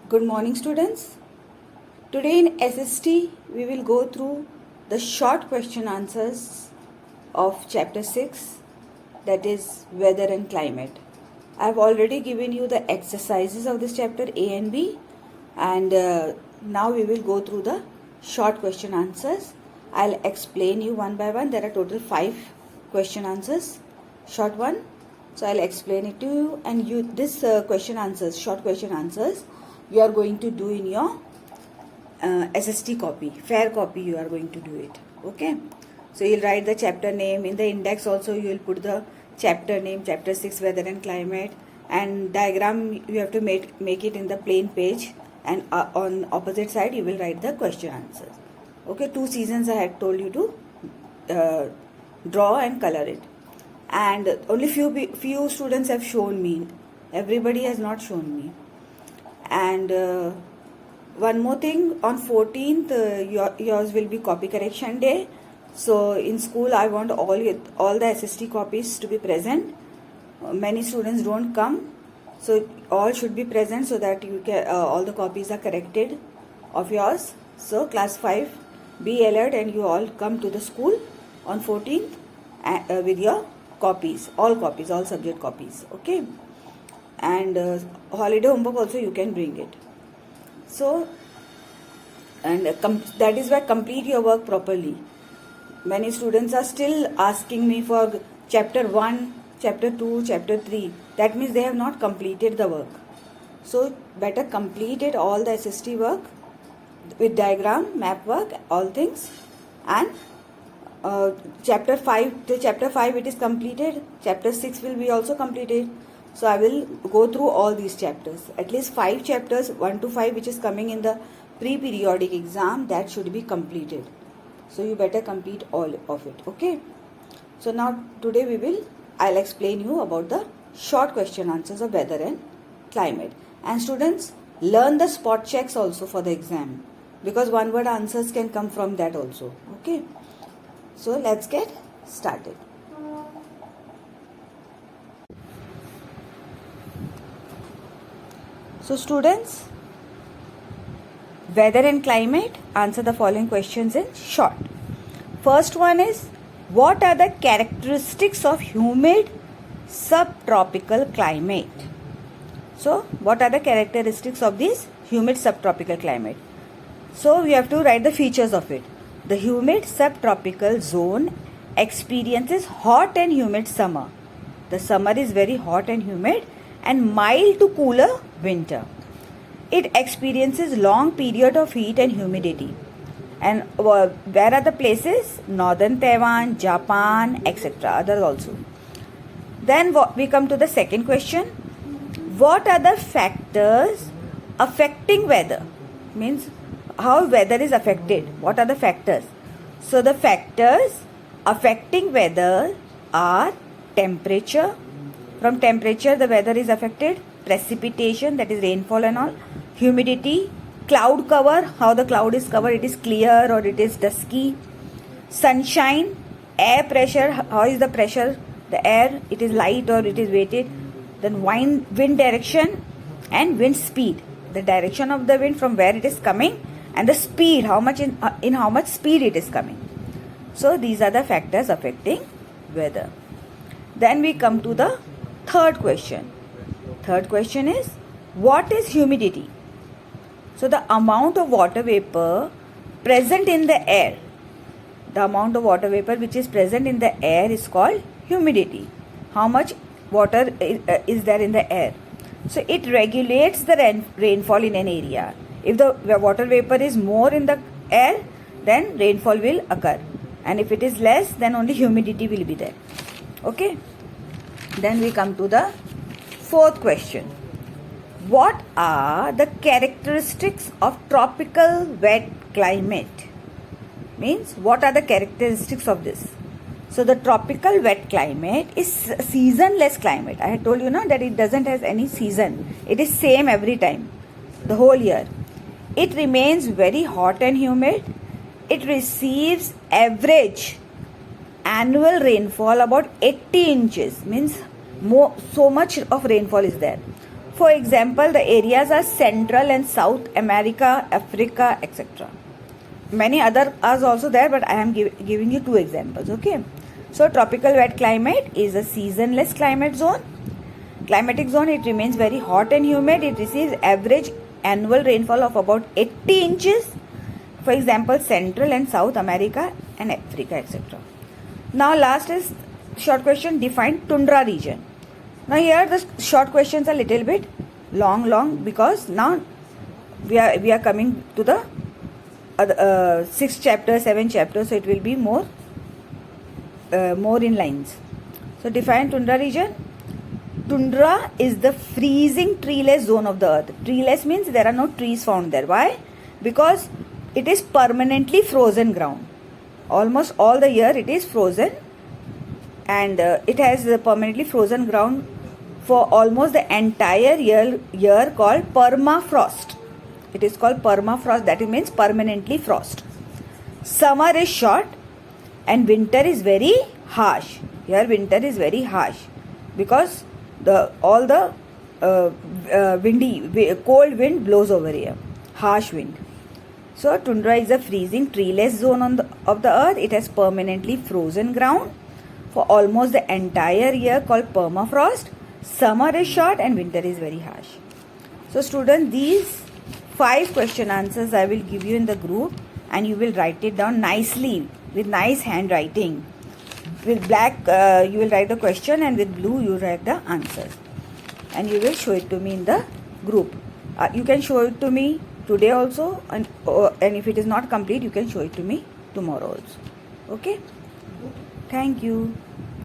Good morning, students. Today in SST we will go through the short question answers of chapter 6, that is weather and climate. I have already given you the exercises of this chapter A and B, and now we will go through the short question answers. I'll explain you one by one. There are total 5 question answers, short one. So I'll explain it to you, and this short question answers, you are going to do in your SST copy, fair copy you are going to do it. Okay. So you'll write the chapter name. In the index also you will put the chapter name, chapter 6 weather and climate, and diagram you have to make it in the plain page, and on opposite side you will write the question answers. Okay, 2 seasons I had told you to draw and color it, and only few students have shown me. Everybody has not shown me. And one more thing, on 14th yours will be copy correction day. So in school I want all the SST copies to be present. Many students don't come, so all should be present so that you can all the copies are corrected of yours. So class 5, be alert and you all come to the school on 14th with your copies, all subject copies. Okay. And holiday homework also you can bring it. So, and that is why complete your work properly. Many students are still asking me for chapter 1, chapter 2, chapter 3. That means they have not completed the work. So better complete it, all the SST work with diagram, map work, all things. And chapter 5 it is completed. Chapter 6 will be also completed. So I will go through all these chapters. At least 5 chapters, 1 to 5, which is coming in the pre-periodic exam, that should be completed. So you better complete all of it. Okay. So now today I'll explain you about the short question answers of weather and climate. And students, learn the spot checks also for the exam, because one word answers can come from that also. Okay. So let's get started. So students, weather and climate, answer the following questions in short. First one is, what are the characteristics of humid subtropical climate? So what are the characteristics of this humid subtropical climate? So we have to write the features of it. The humid subtropical zone experiences hot and humid summer. The summer is very hot and humid, and mild to cooler winter. It experiences long period of heat and humidity. And where are the places? Northern Taiwan, Japan, etc. Others also. Then we come to the second question. What are the factors affecting weather? Means how weather is affected. What are the factors? So the factors affecting weather are temperature. From temperature the weather is affected. Precipitation, that is rainfall and all. Humidity. Cloud cover, how the cloud is covered, it is clear or it is dusky. Sunshine. Air pressure, how is the pressure, the air, it is light or it is weighted. Then wind direction and wind speed, the direction of the wind from where it is coming, and the speed, how much in how much speed it is coming. So these are the factors affecting weather. Then we come to the third question. Third question is, what is humidity? So the amount of water vapor present in the air. The amount of water vapor which is present in the air is called humidity. How much water is there in the air? So it regulates the rainfall in an area. If the water vapor is more in the air, then rainfall will occur. And if it is less, then only humidity will be there. Okay. Then we come to the fourth question. What are the characteristics of tropical wet climate? Means what are the characteristics of this? So the tropical wet climate is seasonless climate. I had told you that it doesn't have any season. It is same every time, the whole year. It remains very hot and humid. It receives average annual rainfall about 80 inches. Means so much of rainfall is there. For example, the areas are Central and South America, Africa, etc. Many other are also there, but I am giving you 2 examples. Okay. So tropical wet climate is a seasonless climate zone. Climatic zone, it remains very hot and humid. It receives average annual rainfall of about 80 inches. For example, Central and South America and Africa, etc. Now last is short question, define tundra region. Now here the short questions are little bit long because now we are coming to the 6th chapter, 7th chapter, so it will be more in lines. So define tundra region. Tundra is the freezing treeless zone of the earth. Treeless means there are no trees found there. Why? Because it is permanently frozen ground. Almost all the year it is frozen, and it has permanently frozen ground for almost the entire year called permafrost. It is called permafrost, that means permanently frost. Summer is short and winter is very harsh. Here winter is very harsh because all the cold wind blows over here, harsh wind. So tundra is a freezing treeless zone of the earth. It has permanently frozen ground for almost the entire year called permafrost. Summer is short and winter is very harsh. So students, these 5 question answers I will give you in the group, and you will write it down nicely with nice handwriting. With black you will write the question, and with blue you write the answers, and you will show it to me in the group. You can show it to me today also, and if it is not complete you can show it to me tomorrow also. Okay, thank you.